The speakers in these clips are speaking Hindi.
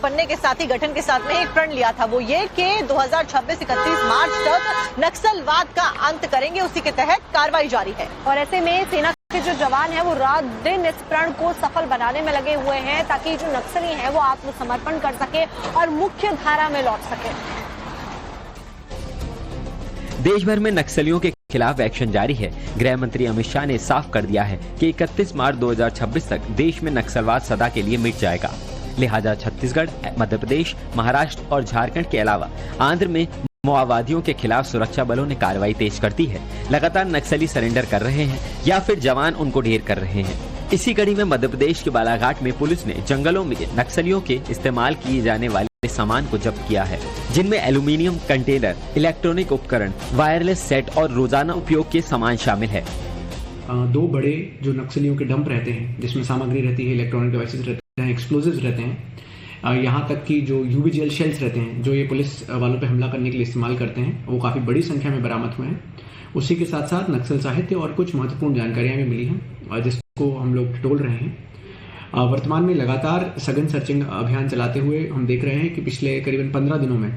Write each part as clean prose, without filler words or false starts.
बनने के साथ ही गठन के साथ में एक प्रण लिया था, वो ये कि 2026-31 मार्च तक नक्सलवाद का अंत करेंगे। उसी के तहत कार्रवाई जारी है और ऐसे में सेना के जो जवान हैं वो रात दिन इस प्रण को सफल बनाने में लगे हुए हैं ताकि जो नक्सली हैं वो आत्मसमर्पण कर सके और मुख्य धारा में लौट सके। देश भर में नक्सलियों के खिलाफ एक्शन जारी है। गृह मंत्री अमित शाह ने साफ कर दिया है कि 31 मार्च 2026 तक देश में नक्सलवाद सदा के लिए मिट जाएगा। लिहाजा छत्तीसगढ़, मध्य प्रदेश, महाराष्ट्र और झारखंड के अलावा आंध्र में माओवादियों के खिलाफ सुरक्षा बलों ने कार्रवाई तेज कर दी है। लगातार नक्सली सरेंडर कर रहे हैं या फिर जवान उनको ढेर कर रहे हैं। इसी कड़ी में मध्य प्रदेश के बालाघाट में पुलिस ने जंगलों में नक्सलियों के इस्तेमाल किए जाने वाले सामान को जब्त किया है, जिनमें एल्यूमीनियम कंटेनर, इलेक्ट्रॉनिक उपकरण, वायरलेस सेट और रोजाना उपयोग के सामान शामिल है। 2 बड़े जो नक्सलियों के डंप रहते हैं जिसमें सामग्री रहती है, इलेक्ट्रॉनिक डिवाइसेस रहते हैं, एक्सप्लोजिव्स रहते हैं, यहाँ तक कि जो यूबीजीएल शेल्स रहते हैं जो ये पुलिस वालों पे हमला करने के लिए इस्तेमाल करते हैं, वो काफ़ी बड़ी संख्या में बरामद हुए हैं। उसी के साथ साथ नक्सल साहित्य और कुछ महत्वपूर्ण जानकारियाँ भी मिली हैं जिसको हम लोग टटोल रहे हैं। वर्तमान में लगातार सघन सर्चिंग अभियान चलाते हुए हम देख रहे हैं कि पिछले करीबन 15 दिनों में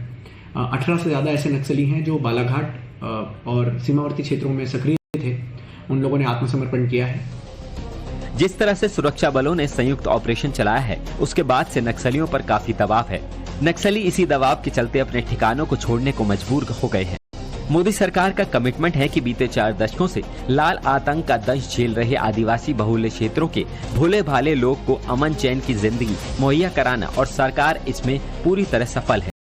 18 से ज़्यादा ऐसे नक्सली हैं जो बालाघाट और सीमावर्ती क्षेत्रों में सक्रिय थे, उन लोगों ने आत्मसमर्पण किया है। जिस तरह से सुरक्षा बलों ने संयुक्त ऑपरेशन चलाया है, उसके बाद से नक्सलियों पर काफी दबाव है। नक्सली इसी दबाव के चलते अपने ठिकानों को छोड़ने को मजबूर हो गए हैं। मोदी सरकार का कमिटमेंट है कि बीते 4 दशकों से लाल आतंक का दंश झेल रहे आदिवासी बहुल्य क्षेत्रों के भोले भाले लोग को अमन चैन की जिंदगी मुहैया कराना, और सरकार इसमें पूरी तरह सफल है।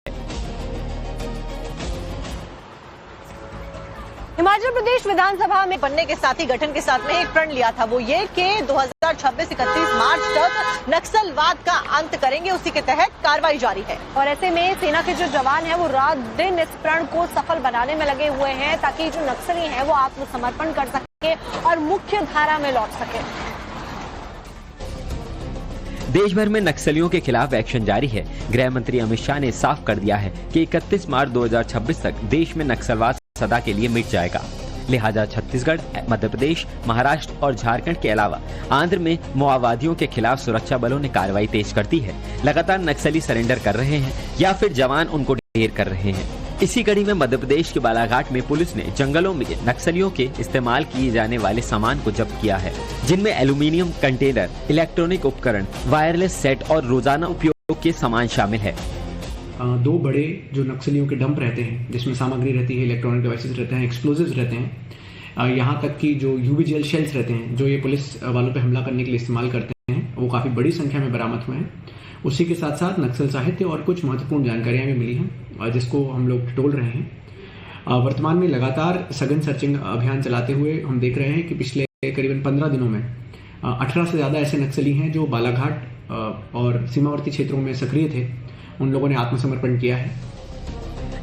हिमाचल प्रदेश विधानसभा में बनने के साथ ही गठन के साथ में एक प्रण लिया था, वो ये कि 2026-31 मार्च तक नक्सलवाद का अंत करेंगे। उसी के तहत कार्रवाई जारी है और ऐसे में सेना के जो जवान हैं वो रात दिन इस प्रण को सफल बनाने में लगे हुए हैं ताकि जो नक्सली हैं वो आत्मसमर्पण कर सके और मुख्य धारा में लौट सके। देश भर में नक्सलियों के खिलाफ एक्शन जारी है। गृह मंत्री अमित शाह ने साफ कर दिया है कि 31 मार्च 2026 तक देश में नक्सलवाद सदा के लिए मिट जाएगा। लिहाजा छत्तीसगढ़, मध्य प्रदेश, महाराष्ट्र और झारखंड के अलावा आंध्र में माओवादियों के खिलाफ सुरक्षा बलों ने कार्रवाई तेज कर दी है। लगातार नक्सली सरेंडर कर रहे हैं या फिर जवान उनको ढेर कर रहे हैं। इसी कड़ी में मध्य प्रदेश के बालाघाट में पुलिस ने जंगलों में नक्सलियों के इस्तेमाल किए जाने वाले सामान को जब्त किया है, जिनमें एल्यूमीनियम कंटेनर, इलेक्ट्रॉनिक उपकरण, वायरलेस सेट और रोजाना उपयोग के सामान शामिल है। 2 बड़े जो नक्सलियों के डंप रहते हैं जिसमें सामग्री रहती है, इलेक्ट्रॉनिक डिवाइसेस रहते हैं, एक्सप्लोजिव्स रहते हैं, यहाँ तक कि जो यूबीजीएल शेल्स रहते हैं जो ये पुलिस वालों पे हमला करने के लिए इस्तेमाल करते हैं, वो काफ़ी बड़ी संख्या में बरामद हुए हैं। उसी के साथ साथ नक्सल साहित्य और कुछ महत्वपूर्ण जानकारियाँ भी मिली हैं जिसको हम लोग टटोल रहे हैं। वर्तमान में लगातार सघन सर्चिंग अभियान चलाते हुए हम देख रहे हैं कि पिछले करीबन 15 दिनों में 18 से ज़्यादा ऐसे नक्सली हैं जो बालाघाट और सीमावर्ती क्षेत्रों में सक्रिय थे, उन लोगों ने आत्मसमर्पण किया है।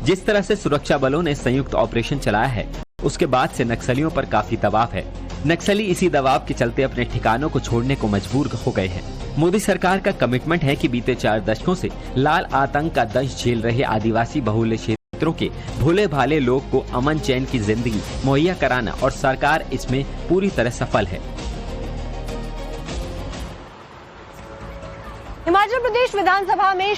जिस तरह से सुरक्षा बलों ने संयुक्त ऑपरेशन चलाया है, उसके बाद से नक्सलियों पर काफी दबाव है। नक्सली इसी दबाव के चलते अपने ठिकानों को छोड़ने को मजबूर हो गए हैं। मोदी सरकार का कमिटमेंट है कि बीते 4 दशकों से लाल आतंक का दंश झेल रहे आदिवासी बहुल्य क्षेत्रों के भोले भाले लोग को अमन चैन की जिंदगी मुहैया कराना, और सरकार इसमें पूरी तरह सफल है। हिमाचल प्रदेश विधानसभा में